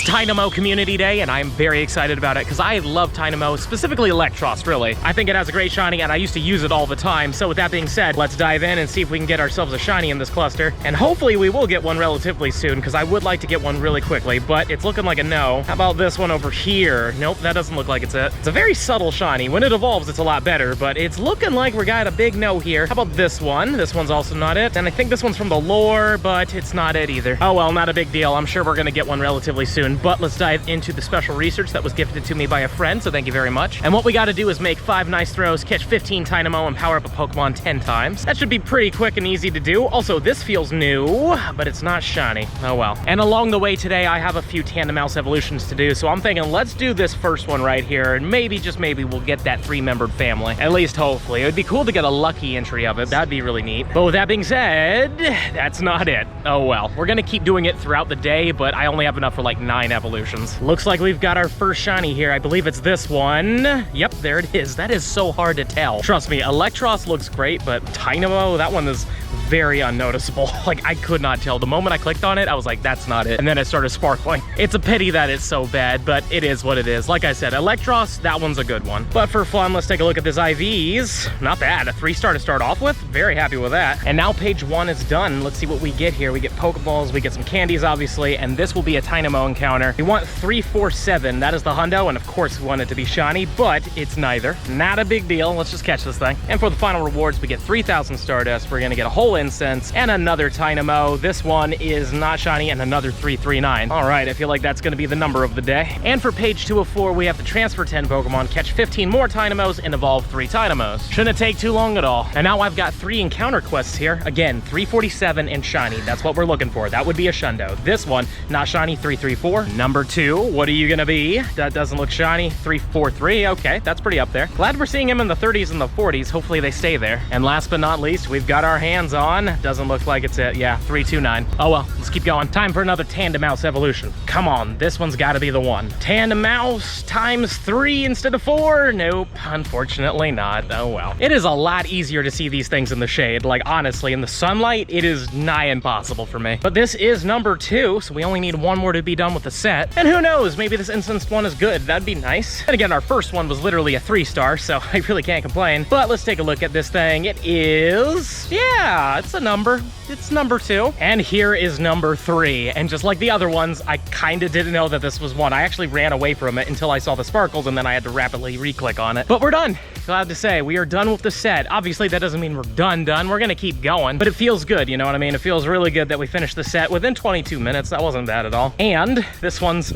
It's Tynamo Community Day, and I'm very excited about it because I love Tynamo, specifically Electros, really. I think it has a great shiny, and I used to use it all the time. So with that being said, let's dive in and see if we can get ourselves a shiny in this cluster. And hopefully we will get one relatively soon, because I would like to get one really quickly, but it's looking like a no. How about this one over here? Nope, that doesn't look like it's it. It's a very subtle shiny. When it evolves, it's a lot better, but it's looking like we got a big no here. How about this one? This one's also not it. And I think this one's from the lore, but it's not it either. Oh well, not a big deal. I'm sure we're gonna get one relatively soon, but let's dive into the special research that was gifted to me by a friend, so thank you very much. And what we gotta do is make 5 nice throws, catch 15 Tynamo, and power up a Pokemon 10 times. That should be pretty quick and easy to do. Also, this feels new, but it's not shiny. Oh well. And along the way today, I have a few Tandemaus evolutions to do, so I'm thinking let's do this first one right here, and maybe, just maybe, we'll get that 3-membered family. At least hopefully. It would be cool to get a lucky entry of it. That'd be really neat. But with that being said, that's not it. Oh well. We're gonna keep doing it throughout the day, but I only have enough for like 9 evolutions. Looks like we've got our first shiny here. I believe it's this one. Yep, there it is. That is so hard to tell. Trust me, Electros looks great, but Tynamo, that one is very unnoticeable. Like, I could not tell. The moment I clicked on it, I was like, that's not it. And then it started sparkling. It's a pity that it's so bad, but it is what it is. Like I said, Electros, that one's a good one. But for fun, let's take a look at this IVs. Not bad. A 3-star to start off with. Very happy with that. And now page 1 is done. Let's see what we get here. We get Pokeballs, we get some candies, obviously, and this will be a Tynamo encounter. We want 347. That is the hundo, and of course we want it to be shiny, but it's neither. Not a big deal. Let's just catch this thing. And for the final rewards, we get 3,000 Stardust. We're gonna get a whole incense and another Tynamo. This one is not shiny, and another 339. All right, I feel like that's gonna be the number of the day. And for page 2 of 4, we have to transfer 10 Pokemon, catch 15 more Tynamos, and evolve 3 Tynamos. Shouldn't take too long at all. And now I've got 3 encounter quests here. Again, 347 and shiny. That's what we're looking for. That would be a Shundo. This one, not shiny, 334. Number 2, what are you gonna be? That doesn't look shiny, 343. Okay, that's pretty up there. Glad we're seeing him in the 30s and the 40s. Hopefully they stay there. And last but not least, we've got our hands on. Doesn't look like it's it. Yeah, 329. Oh well, let's keep going. Time for another Tandemaus evolution. Come on, this one's gotta be the one. Tandemaus times 3 instead of 4? Nope, unfortunately not. Oh well. It is a lot easier to see these things in the shade. Like, honestly, in the sunlight, it is nigh impossible for me. But this is number 2, so we only need 1 more to be done with the set. And who knows, maybe this instanced one is good. That'd be nice. And again, our first one was literally a 3-star, so I really can't complain. But let's take a look at this thing. It is, yeah, it's a number. It's number 2. And here is number 3. And just like the other ones, I kind of didn't know that this was one. I actually ran away from it until I saw the sparkles, and then I had to rapidly re-click on it. But we're done. Glad to say, we are done with the set. Obviously, that doesn't mean we're done. We're gonna keep going, but it feels good, you know what I mean? It feels really good that we finished the set within 22 minutes. That wasn't bad at all. And this one's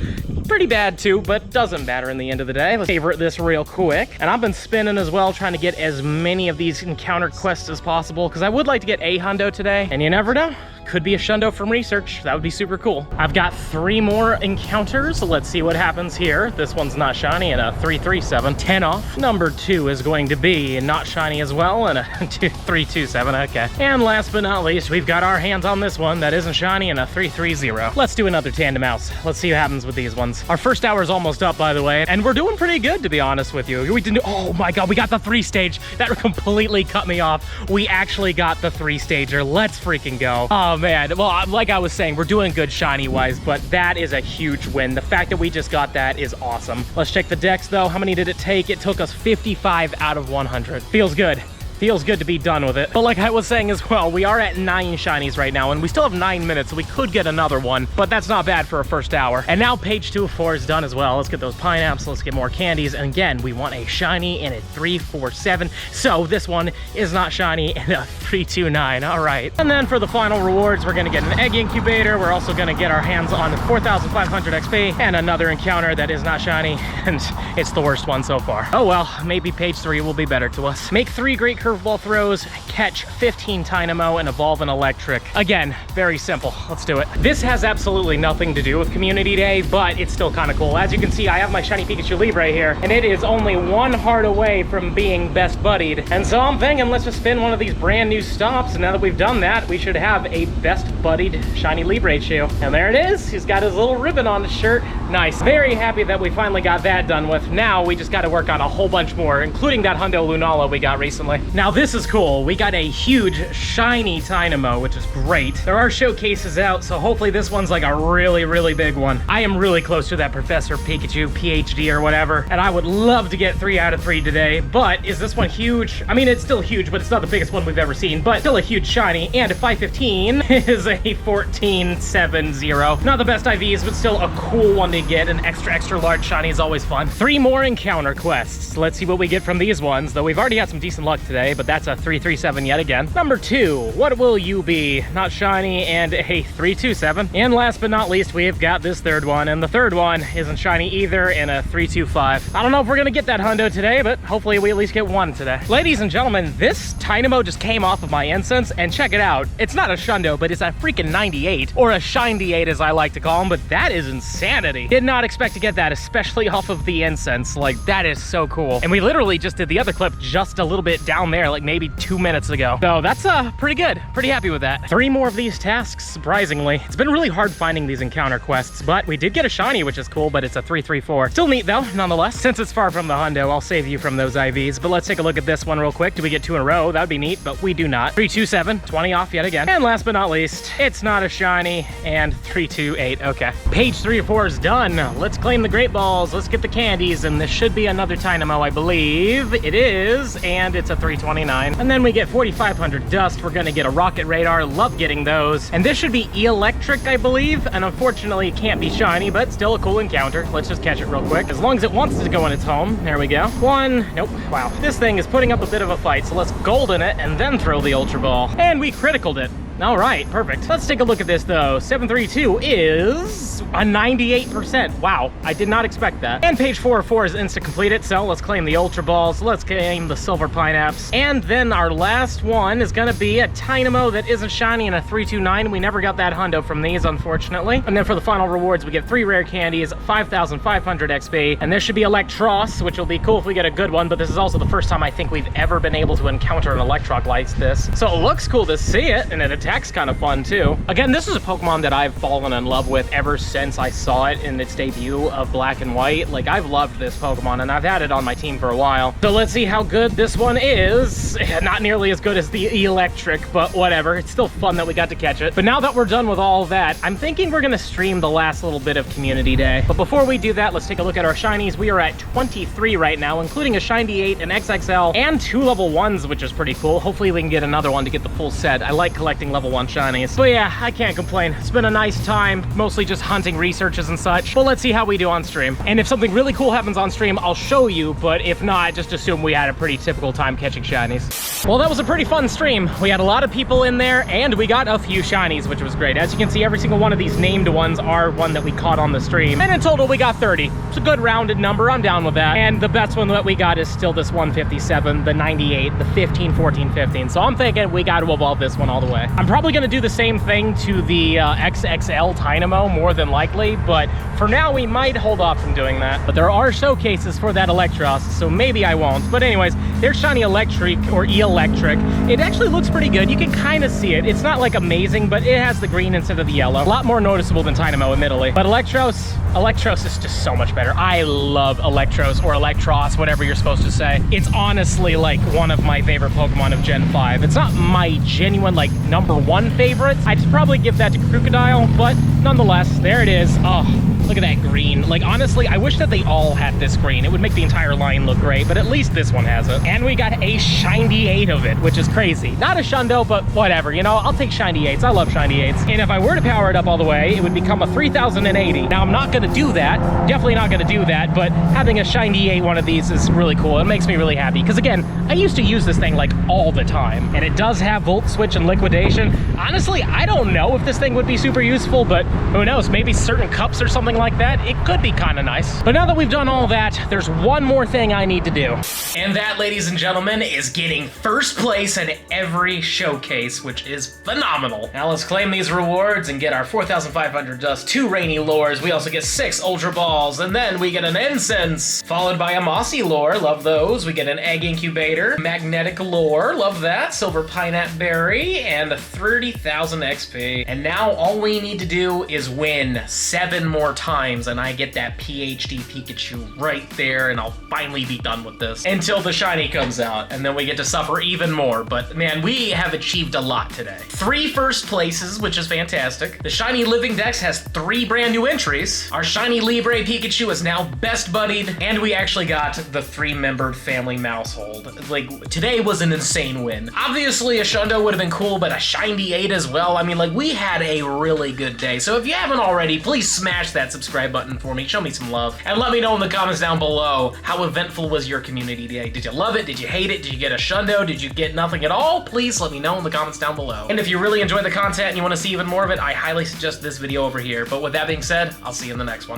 pretty bad too, but doesn't matter in the end of the day. Let's favorite this real quick. And I've been spinning as well, trying to get as many of these encounter quests as possible, because I would like to get a hundo today, and you never know. Could be a Shundo from research. That would be super cool. I've got 3 more encounters. Let's see what happens here. This one's not shiny, and a 337. 10 off. Number 2 is going to be not shiny as well, and a 327. Okay. And last but not least, we've got our hands on this one that isn't shiny, and a 330. Let's do another Tandemaus. Let's see what happens with these ones. Our first hour is almost up, by the way, and we're doing pretty good, to be honest with you. We didn't. Oh my god, we got the 3-stage. That completely cut me off. We actually got the 3-stager. Let's freaking go. Oh man, well, like I was saying, we're doing good shiny wise, but that is a huge win. The fact that we just got that is awesome. Let's check the decks though. How many did it take? It took us 55 out of 100. Feels good. Feels good to be done with it. But like I was saying as well, we are at 9 shinies right now, and we still have 9 minutes, so we could get another one, but that's not bad for a first hour. And now page 2 of 4 is done as well. Let's get those pineapples, let's get more candies, and again, we want a shiny and a 347. So this one is not shiny and a 329. All right. And then for the final rewards, we're gonna get an egg incubator. We're also gonna get our hands on 4,500 XP and another encounter that is not shiny, and it's the worst one so far. Oh well, maybe page 3 will be better to us. Make 3 great curveball throws, catch 15 Tynamo, and evolve an electric. Again, very simple. Let's do it. This has absolutely nothing to do with Community Day, but it's still kind of cool. As you can see, I have my shiny Pikachu Libre here, and it is only 1 heart away from being best buddied. And so I'm thinking, let's just spin one of these brand new stops, and now that we've done that, we should have a best buddied shiny Libre Chew. And there it is. He's got his little ribbon on his shirt. Nice. Very happy that we finally got that done with. Now we just got to work on a whole bunch more, including that Hundo Lunala we got recently. Now this is cool. We got a huge shiny Tynamo, which is great. There are showcases out, so hopefully this one's like a really big one. I am really close to that Professor Pikachu PhD or whatever, and I would love to get 3 out of 3 today. But is this one huge? I mean, it's still huge, but it's not the biggest one we've ever seen, but still a huge shiny. And a 515 is a 1470. Not the best IVs, but still a cool one to get. An extra large shiny is always fun. 3 more encounter quests. Let's see what we get from these ones, though we've already had some decent luck today, but that's a 337 yet again. Number 2, what will you be? Not shiny, and a 327. And last but not least, we've got this third one, and the third one isn't shiny either, and a 325. I don't know if we're gonna get that Hundo today, but hopefully we at least get one today. Ladies and gentlemen, this Tynamo just came off of my incense, and check it out. It's not a Shundo, but it's a freaking 98, or a Shiny 8 as I like to call them, but that is insanity. Did not expect to get that, especially off of the incense. Like, that is so cool. And we literally just did the other clip just a little bit down there, like maybe 2 minutes ago. So that's pretty good. Pretty happy with that. 3 more of these tasks, surprisingly. It's been really hard finding these encounter quests, but we did get a shiny, which is cool, but it's a 334. Still neat though, nonetheless. Since it's far from the Hundo, I'll save you from those IVs, but let's take a look at this one real quick. Do we get 2 in a row? That would be neat, but we do not. 327, 20 off yet again. And last but not least, it's not a shiny, and 328, okay. Page 3 or 4 is done. Let's claim the great balls, let's get the candies, and this should be another Tynamo, I believe. It is, and it's a 329. And then we get 4,500 dust. We're gonna get a rocket radar, love getting those. And this should be electric, I believe, and unfortunately it can't be shiny, but still a cool encounter. Let's just catch it real quick. As long as it wants to go in its home. There we go. 1, nope, wow. This thing is putting up a bit of a fight, so let's golden it and then throw the Ultra Ball. And we criticaled it. All right, perfect. Let's take a look at this though. 732 is a 98%. Wow, I did not expect that. And page 404 is insta completed, so let's claim the Ultra Balls, let's claim the Silver Pineapps. And then our last one is gonna be a Tynamo that isn't shiny and a 329. We never got that Hundo from these, unfortunately. And then for the final rewards, we get 3 rare candies, 5,500 XP, and this should be Electros, which will be cool if we get a good one, but this is also the first time I think we've ever been able to encounter an Electrok like this. So it looks cool to see it, and it attacks kind of fun too. Again, this is a Pokemon that I've fallen in love with ever since I saw it in its debut of Black and White. Like, I've loved this Pokemon, and I've had it on my team for a while. So let's see how good this one is. Not nearly as good as the electric, but whatever. It's still fun that we got to catch it. But now that we're done with all that, I'm thinking we're gonna stream the last little bit of Community Day. But before we do that, let's take a look at our shinies. We are at 23 right now, including a Shiny 8, an XXL, and 2 level 1s, which is pretty cool. Hopefully we can get another one to get the full set. I like collecting level 1 shinies. But yeah, I can't complain. It's been a nice time, mostly just hunting researches and such. But let's see how we do on stream. And if something really cool happens on stream, I'll show you, but if not, just assume we had a pretty typical time catching shinies. Well, that was a pretty fun stream. We had a lot of people in there, and we got a few shinies, which was great. As you can see, every single one of these named ones are one that we caught on the stream. And in total, we got 30. It's a good rounded number. I'm down with that. And the best one that we got is still this 157, the 98, the 15, 14, 15. So I'm thinking we got to evolve this one all the way. I'm probably going to do the same thing to the XXL Tynamo, more than likely, but for now we might hold off from doing that. But there are showcases for that Electros, so maybe I won't. But anyways, there's Shiny Electric, or E-Electric. It actually looks pretty good. You can kind of see it. It's not like amazing, but it has the green instead of the yellow. A lot more noticeable than Tynamo, admittedly. But Electros is just so much better. I love Electros, or Electros, whatever you're supposed to say. It's honestly like one of my favorite Pokemon of Gen 5. It's not my genuine like #1 favorite. I'd probably give that to Crocodile, but nonetheless, there it is. Oh, look at that green. Like, honestly, I wish that they all had this green. It would make the entire line look great, but at least this one has it. And we got a Shiny 8 of it, which is crazy. Not a Shundo, but whatever, you know, I'll take Shiny 8s. I love Shiny 8s. And if I were to power it up all the way, it would become a 3080. Now, I'm not gonna do that. Definitely not gonna do that, but having a Shiny 8 one of these is really cool. It makes me really happy, because again, I used to use this thing like all the time, and it does have Volt Switch and Liquidation. Honestly, I don't know if this thing would be super useful, but who knows, maybe certain cups or something like that, it could be kind of nice. But now that we've done all that, there's one more thing I need to do. And that, ladies ladies and gentlemen, is getting first place in every showcase, which is phenomenal. Now let's claim these rewards and get our 4,500 dust, 2 rainy lures. We also get 6 ultra balls, and then we get an incense, followed by a mossy lure. Love those. We get an egg incubator, magnetic lure. Love that. Silver pineapple berry, and 30,000 XP. And now all we need to do is win 7 more times, and I get that PhD Pikachu right there, and I'll finally be done with this until the shiny comes out, and then we get to suffer even more. But man, we have achieved a lot today. 3 first places, which is fantastic. The shiny Living Dex has 3 brand new entries. Our shiny Libre Pikachu is now best buddied, and we actually got the 3-membered family mousehold. Like, today was an insane win. Obviously, a Shundo would have been cool, but a shiny 8 as well. I mean, like, we had a really good day. So if you haven't already, please smash that subscribe button for me. Show me some love. And let me know in the comments down below, how eventful was your community day? Did you love it? Did you hate it? Did you get a Shundo? Did you get nothing at all? Please let me know in the comments down below. And if you really enjoy the content and you want to see even more of it, I highly suggest this video over here. But with that being said, I'll see you in the next one.